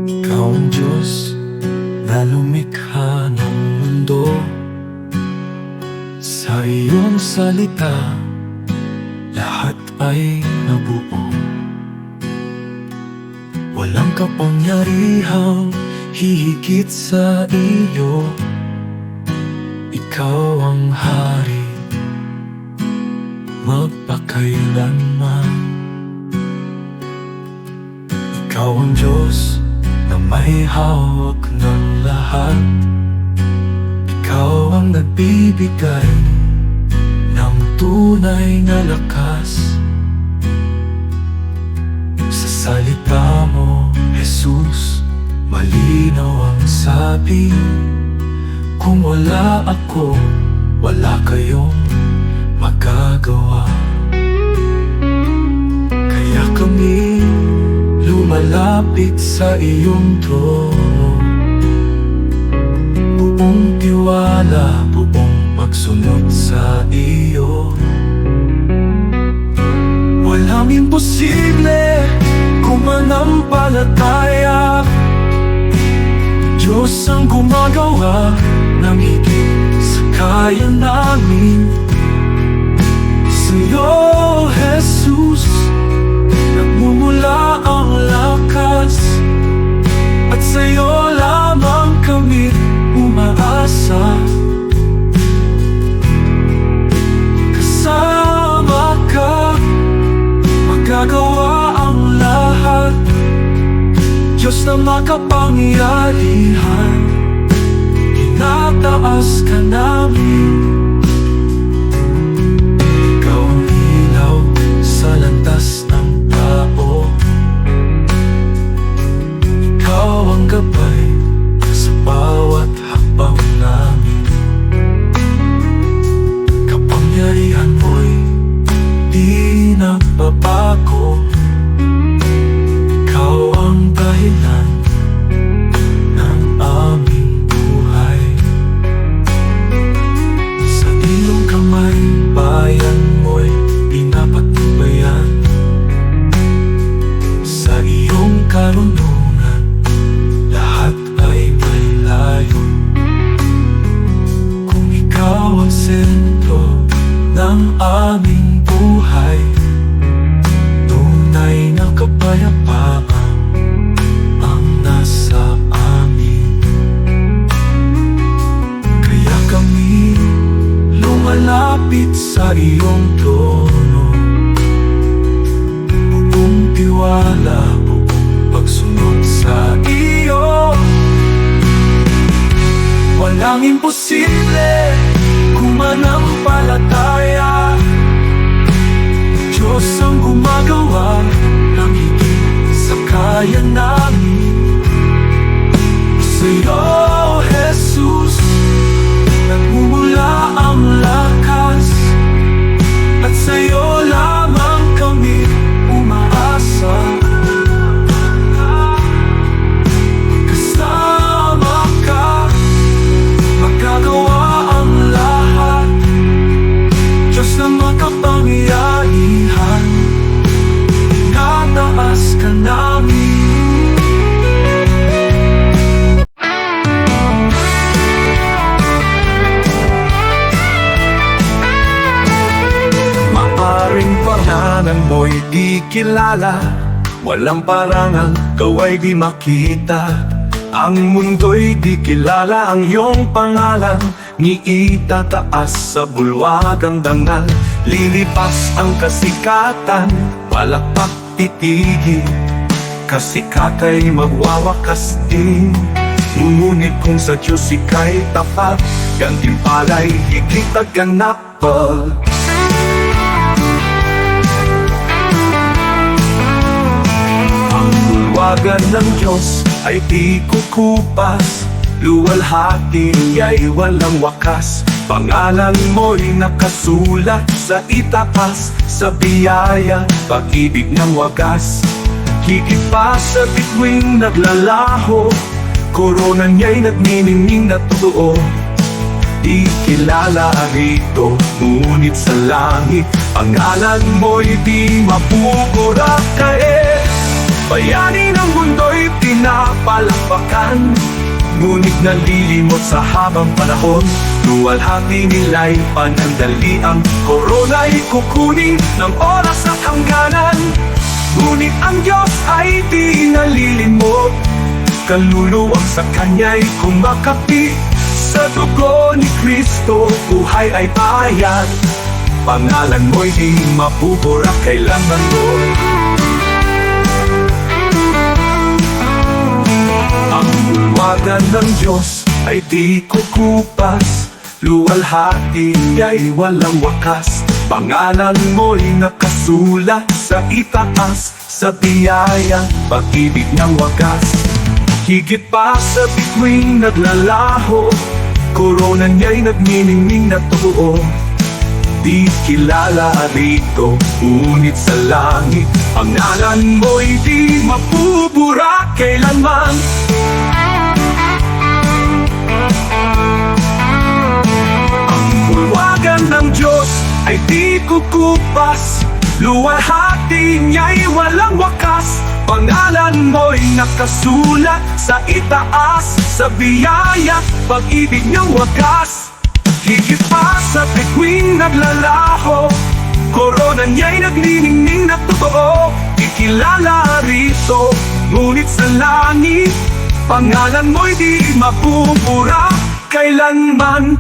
Ikaw ang Diyos na lumikha ng mundo. Sa iyong salita, lahat ay nabuo. Walang kapangyarihang hihigit sa iyo. Ikaw ang hari magpakailanman. Ikaw ang Diyos na may hawak ng lahat. Ikaw ang nagbibigay ng tunay na lakas. Sa salita mo, Jesus, malinaw ang sabi. Kung wala ako, wala kayong magagawa. Kaya kami lumalapit sa iyong trono, buong tiwala, buong pagsunod sa iyo. Walang imposible kung manampalataya. Diyos ang gumagawa ng higit sa kaya namin. Sa'yo, Jesus, nagmumula ang lakas, at sa'yo lamang kami umaasa. Kasama ka, magagawa ang lahat. Diyos na makapangyarihan, tinataas ka namin. Ikaw ang ilaw sa landas ng tao. Ikaw ang gabay sa bawat hakbang namin. Kapangyarihan mo'y di nagbabago. Ikaw ang dahilan ng aming buhay. Sa imposible kung manampalataya. Diyos ang gumagawa ng higit sa kaya namin. Sa'yo, Jesus, nagmumula ang lakas, at sa'yo lamang kami umaasa. Kasama ka, magagawa ang lahat. Diyos na makapangyarihan, nataas ka namin. Maaring pangalan mo'y di kilala, walang parangal, kaway di makita. Ang mundo'y di kilala ang iyong pangalan, ni itataas sa bulwagang dangal. Lilipas ang kasikatan, palakpak titigil, kasikatay magwawakas din. Ngunit kung sa Diyos ika'y tapat, gantimpala'y higit at ganap pa. Ang bulwagan ng Diyos ay di kukupas, luwalhati niya'y walang wakas. Pangalan mo'y nakasulat sa itaas, sa biyaya, pag-ibig ng wagas. Higit pa sa bituing naglalaho, korona niya'y nagniningning na totoo. Di kilala rito, ngunit sa langit, pangalan mo'y di mapupurakain. Bayani ng mundo'y pinapalakpakan, ngunit nalilimot sa habang panahon. Luwalhati nila'y panandali, ang korona'y kukunin ng oras at hangganan. Ngunit ang Diyos ay di nalilimot, kaluluwang sa Kanya'y kumakapi. Sa dugo ni Kristo, buhay ay bayan. Pangalan mo'y di mabuburak kailanman mo. Ang bulwagan ng Diyos ay di kukupas, luwalhati niya'y walang wakas. Pangalan mo'y nakasulat sa itaas, sa biyaya, pag-ibig ng wagas. Higit pa sa bituing naglalaho, korona niya'y nagniningning na totoo. Di kilala rito, ngunit sa langit, pangalan mo'y di mapubura kailanman. Ang bulwagan ng Diyos ay di kukupas, luwalhati niya'y walang wakas. Pangalan mo'y nakasulat sa itaas, sa biyaya, pag-ibig ng wagas. Higit pa sa bituing naglalaho, korona niya'y nagniningning na totoo. Di kilala rito, ngunit sa langit, pangalan mo'y di mapupura kailanman.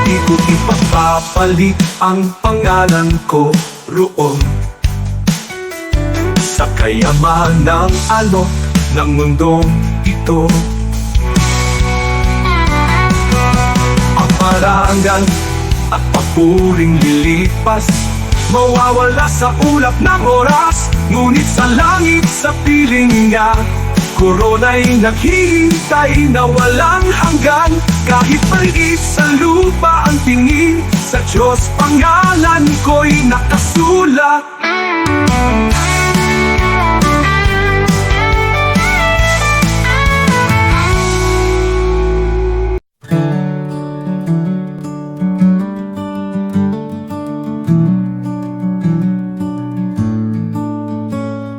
Di ko ipapapalit ang pangalan ko roon sa kayamanang alok ng mundong ito. Ang parangal at papuring lilipas, mawawala sa ulap ng oras. Ngunit sa langit, sa piling niya, korona'y naghihintay na walang hanggan. Kahit maliit sa lupa ang tingin, sa Diyos pangalan ko'y nakasulat.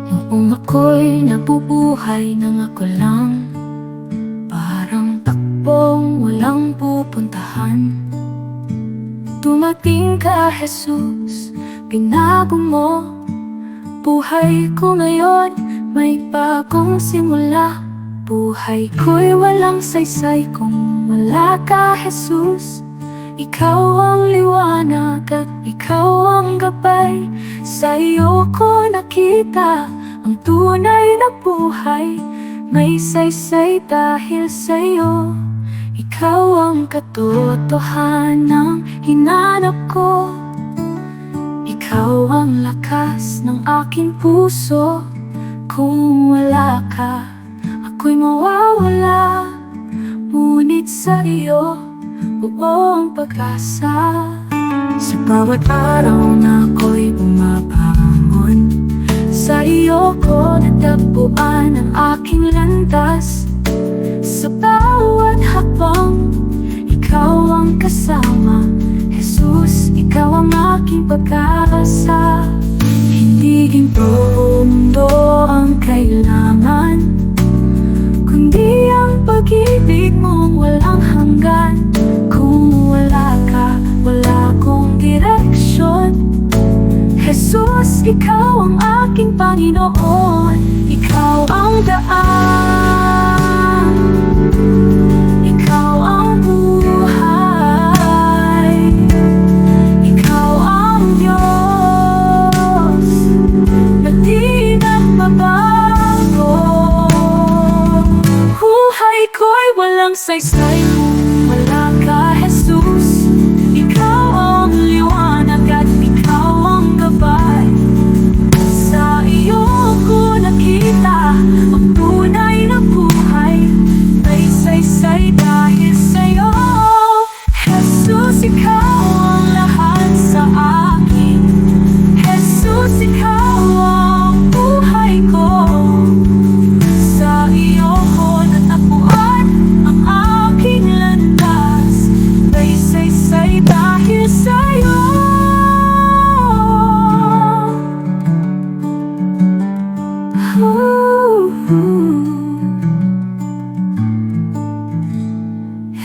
Noong ako'y nabubuhay nang ako lang, parang takbong walang pupuntahan. Dumating ka, Jesus, binago mo buhay ko ngayon, may bagong simula. Buhay ko'y walang saysay kung wala ka, Jesus. Ikaw ang liwanag at ikaw ang gabay. Sa iyo ko nakita ang tunay na buhay. May saysay dahil sa'yo. Ikaw ang katotohanang hinanap ko. Ikaw ang lakas ng aking puso. Kung wala ka, ako'y mawawala. Ngunit sa iyo, buong pag-asa. Sa bawat araw na ako'y bumabangon, sa iyo ko natagpuan ang aking landas. Sa bawat hakbang, ikaw ang kasama. Jesus, ikaw ang aking pag-asa. Hindi ginto mundo ang kailangan, kundi ang pag-ibig mong walang hanggan. Kung wala ka, wala akong direksyon. Jesus, ikaw ang aking Panginoon. Ikaw ang daan, ikaw ang buhay, ikaw ang Diyos na di nagbabago. Buhay ko'y walang saysay kung wala ka, Jesus. Ikaw ang liwanag at ikaw ang gabay. Sa iyo ko nakita ang tunay na buhay. May saysay dahil sa'yo, Jesus. Ikaw ang lahat sa akin. Jesus, ikaw ang buhay ko. Sa iyo ko natagpuan ang aking landas. May saysay dahil sa'yo.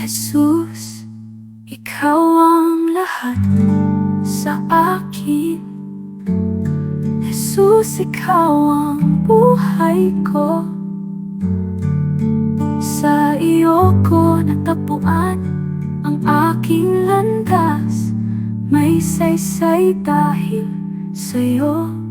Jesus, ikaw ang lahat sa akin. Jesus, ikaw ang buhay ko. Sa iyo ko natagpuan ang aking landas. May saysay dahil sa'yo.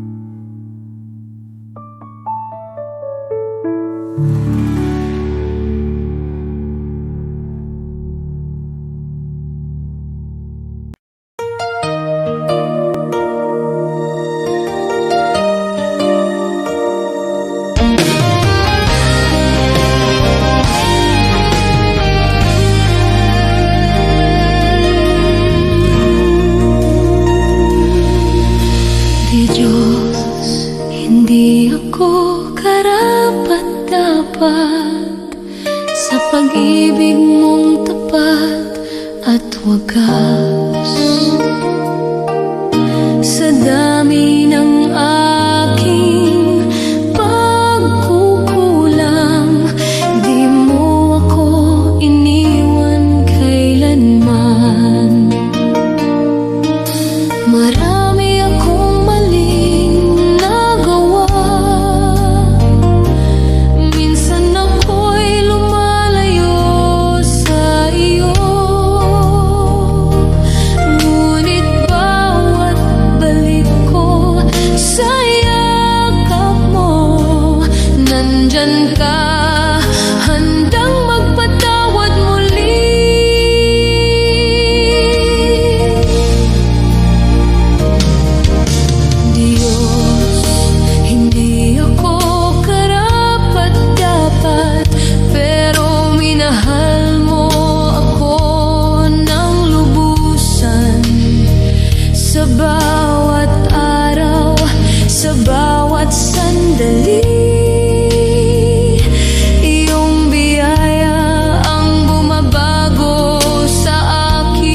Di Diyos, hindi ako karapat-dapat sa pag-ibig mong tapat at wagas. Sa dami ng aking pagkukulang, di mo ako iniwan kailanman. Marami akong maling nagawa. Minsan ako'y lumalayo sa iyo. Ngunit bawat balik ko sa yakap mo, nandyan ka, handang magpatawad muli. Diyos, hindi ako karapat-dapat, pero minahal mo ako ng lubusan. Sa bawat araw, sa bawat sandali, iyong biyaya ang bumabago sa akin.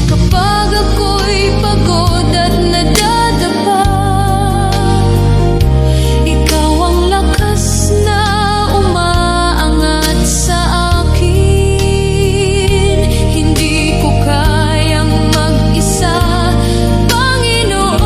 Kapag ako'y pagod at nadadapa, ikaw ang lakas na umaangat sa akin. Hindi ko kayang mag-isa, Panginoon.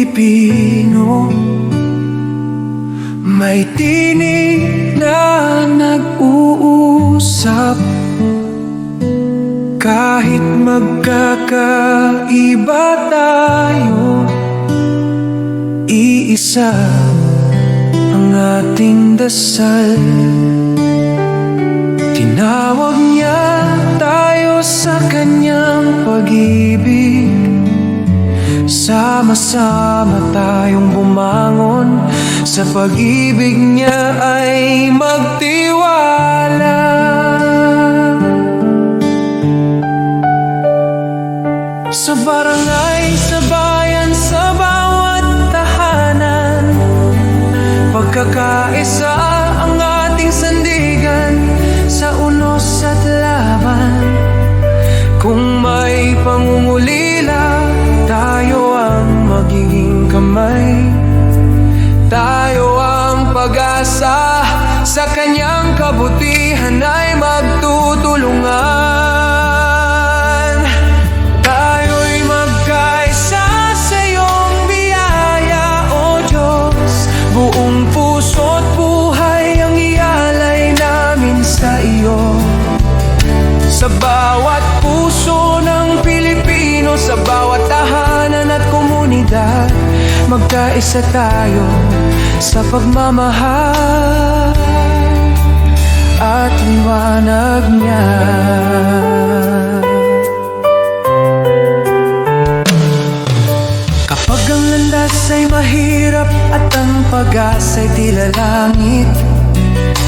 Pilipino, may tinig na nag-uusap. Kahit magkakaiba tayo, iisa ang ating dasal. Tinawag niya tayo sa kanyang pag-ibig. Sama-sama tayong bumangon, sa pag-ibig niya ay magtiwala. Sa barangay, sa bayan, sa bawat tahanan, pagkakaisa ang ating sandigan, sa unos at laban. Kung may pangungulila, tayo ang magiging kamay. Tayo ang pag-asa, sa kanyang kabutihan ay magtutulungan. Tayo'y magkaisa sa iyong biyaya, O Diyos. Buong puso't buhay ang ialay namin sa iyo. Sa bawat puso ng Pilipino, sa bawat tahanan at komunidad, magkaisa tayo sa pagmamahal at liwanag niya. Kapag ang landas ay mahirap at ang pag-asa'y tila langit,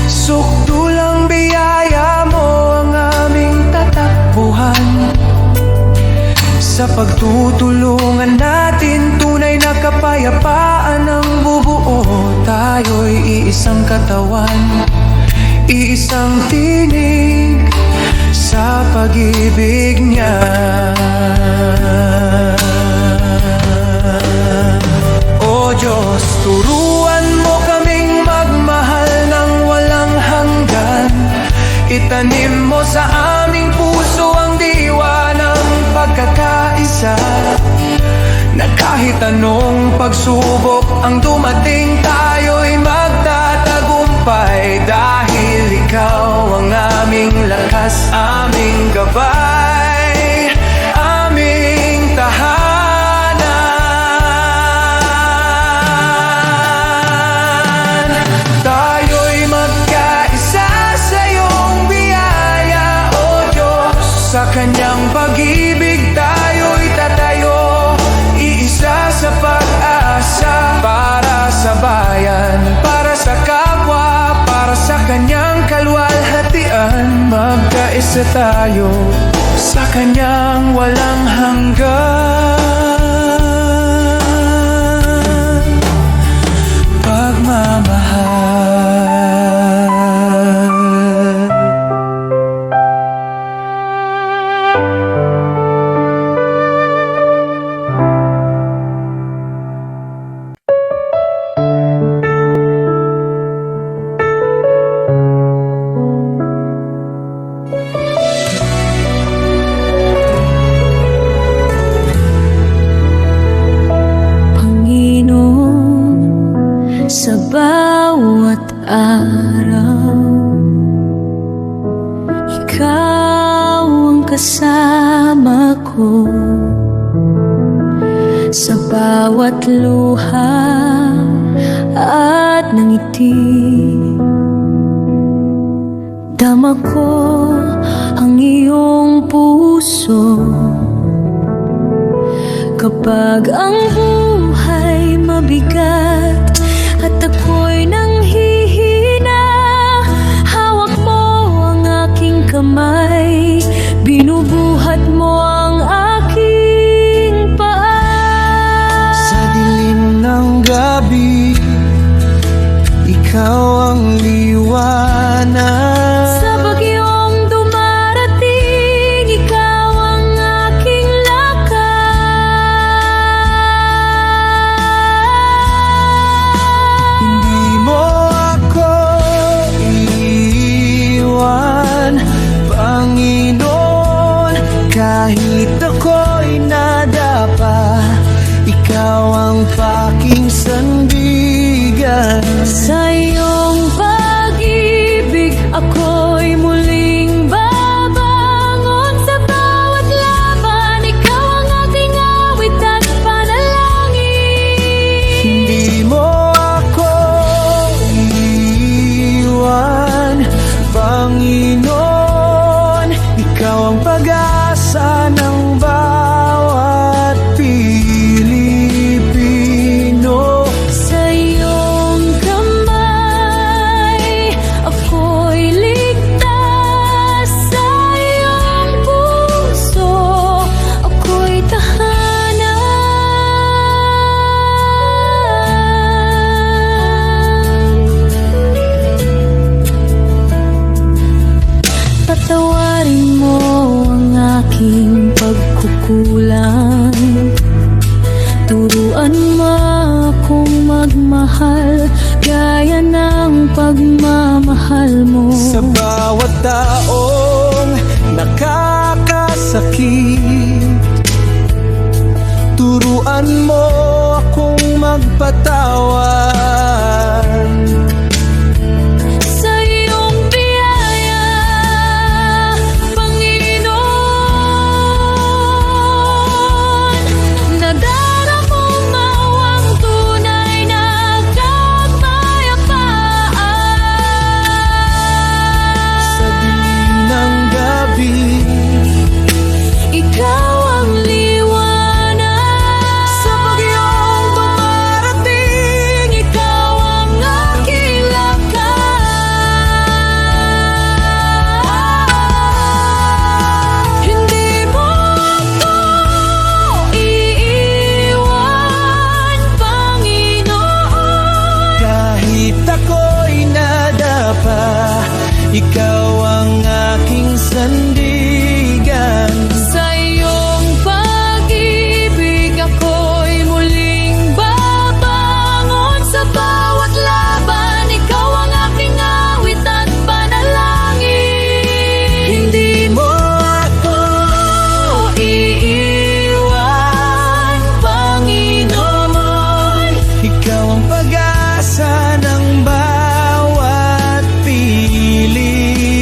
sukdulang biyaya mo ang aming tatakbuhan. Sa pagtutulungan natin, tunay na kapayapaan ang bubuo. Tayo'y iisang katawan, iisang tinig sa pag-ibig niya. O Diyos, turuan mo kaming magmahal ng walang hanggan. Itanim mo sa aming puso ang diwa ng pagkakaisa, na kahit anong pagsubok ang dumating, tayo'y magtatagumpay. Dahil ikaw ang aming lakas, aming gabay, aming tahanan. Tayo'y magkaisa sa iyong biyaya, O Diyos. Sa kanyang pag-ibig tayo'y tatayo, iisa sa pag-asa. Para sa bayan, para sa kapwa, para sa kanyang kaluwalhatian, magkaisa tayo sa kanyang walang hanggan pagmamahal. Sa bawat araw, ikaw ang kasama ko. Sa bawat luha at ngiti, dama ko ang iyong puso. Kapag ang buhay mabigat at ako'y nanghihina, hawak mo ang aking kamay, binubuhat mo ang aking paa. Sa dilim ng gabi, ikaw ang liwanag. Sa bagyong dumarating, ikaw ang aking lakas. Hindi mo ako iiwan, ikaw ang paking sandigan. Sa iyong pag-ibig, ako'y muling babangon. Sa bawat laban, ikaw ang aking awit at panalangin. Hindi mo ako iiwan, Panginoon. Ikaw ang pag-asa ng bawat Pilipino. Sa iyong kamay, ako'y ligtas. Sa iyong puso, ako'y tahanan. Patawarin mo ang aking pagkukulang. Turuan mo akong magmahal gaya ng pagmamahal mo. Sa bawat taong nakakasakit, turuan mo akong magpatawad. Sa iyong biyaya, Panginoon, nadarama mo ang tunay na kapayapaan. Sa dilim ng gabi, Ikaw ang liwanag. sa bagyong dumarating, Ikaw ang aking lakas. Hindi mo ako iiwan, Panginoon. kahit ako'y nadapa, ikaw ang aking sandigan. Sa iyong pag-ibig, ako'y muling babangon. Sa bawat laban, ikaw ang aking awit at panalangin. Hindi mo ako iiwan, Panginoon. ikaw ang pag-asa ng bawat Pilipino.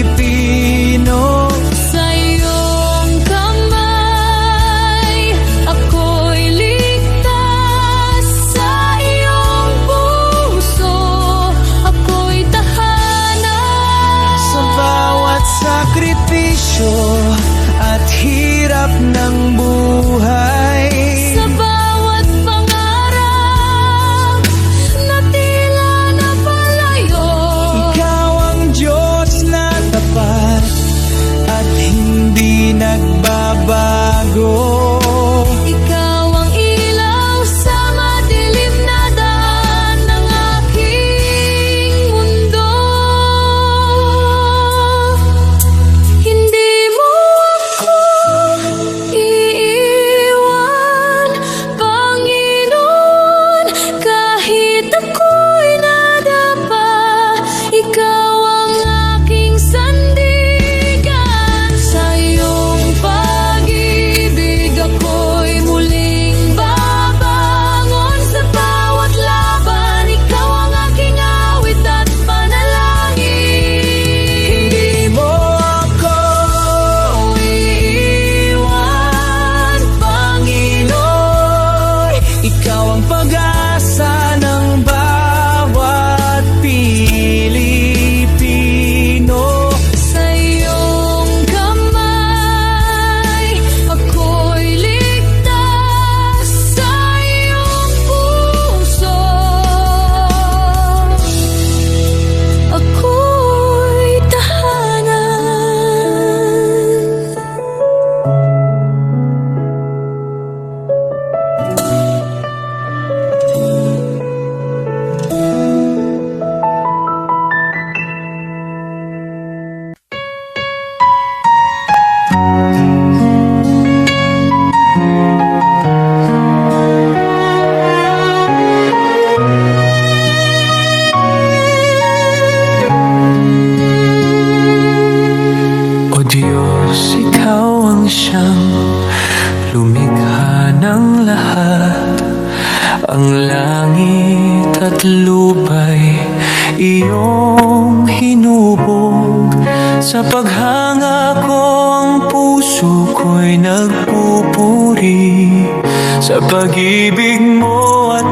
pag-ibig mo at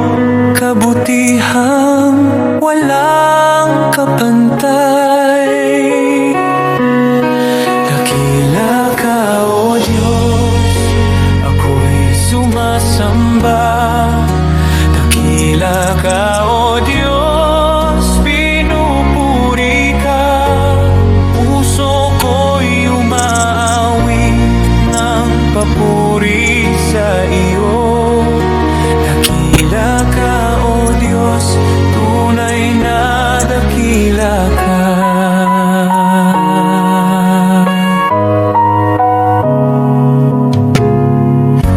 kabutihang walang kapantay. Dakila ka, O Diyos, ako'y sumasamba. Dakila ka, O Diyos, pinupuri ka. Puso ko'y umaawit ng papuri sa iyo. Dakila ka, O Diyos, tunay na dakila ka.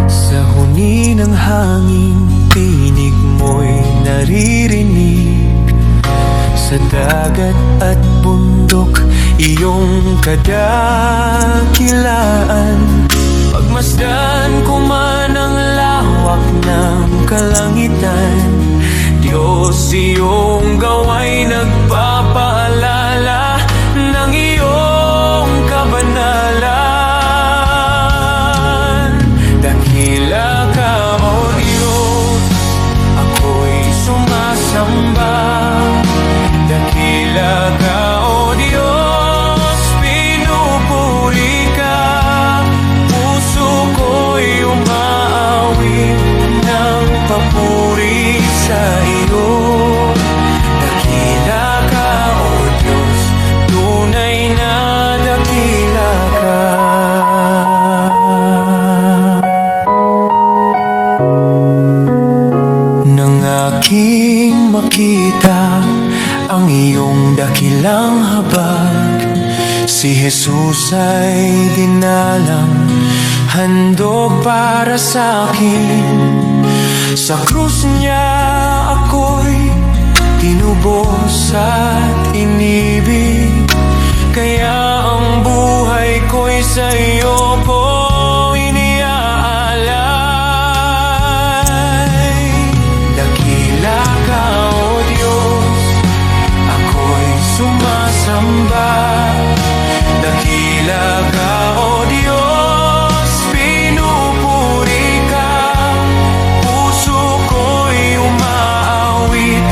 Sa huni ng hangin, tinig mo'y naririnig. Sa dagat at bundok, iyong kadakilaan. Pagmasdan ko man ang lawak ng kalangitan, Diyos, iyong gawa'y nagpapaalala ng iyong kabanalan. Dakila ka, O Diyos, ako'y sumasamba. Dakila ka, O Diyos, pinupuri ka. Puso ko'y umaawit ng papuri sa iyo. Dakila ka, O Diyos, tunay na dakila ka. Nang aking makita ang iyong dakilang habag, si Jesus ay dinalang, handog para sa akin. Sa krus niya ako'y tinubos at inibig, kaya ang buhay ko'y sa iyo ko iniaalay. Dakila ka, O Diyos, ako'y sumasamba. Dakila ka, O Diyos, pinupuri ka. Puso ko'y umaawit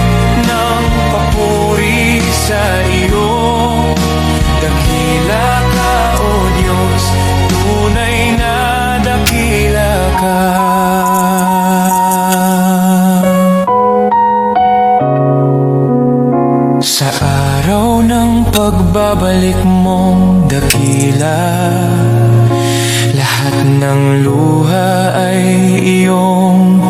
ng papuri sa iyo. Dakila ka, O Diyos, tunay na dakila ka. Sa araw ng pagbabalik mong dakila, lahat ng luha ay iyong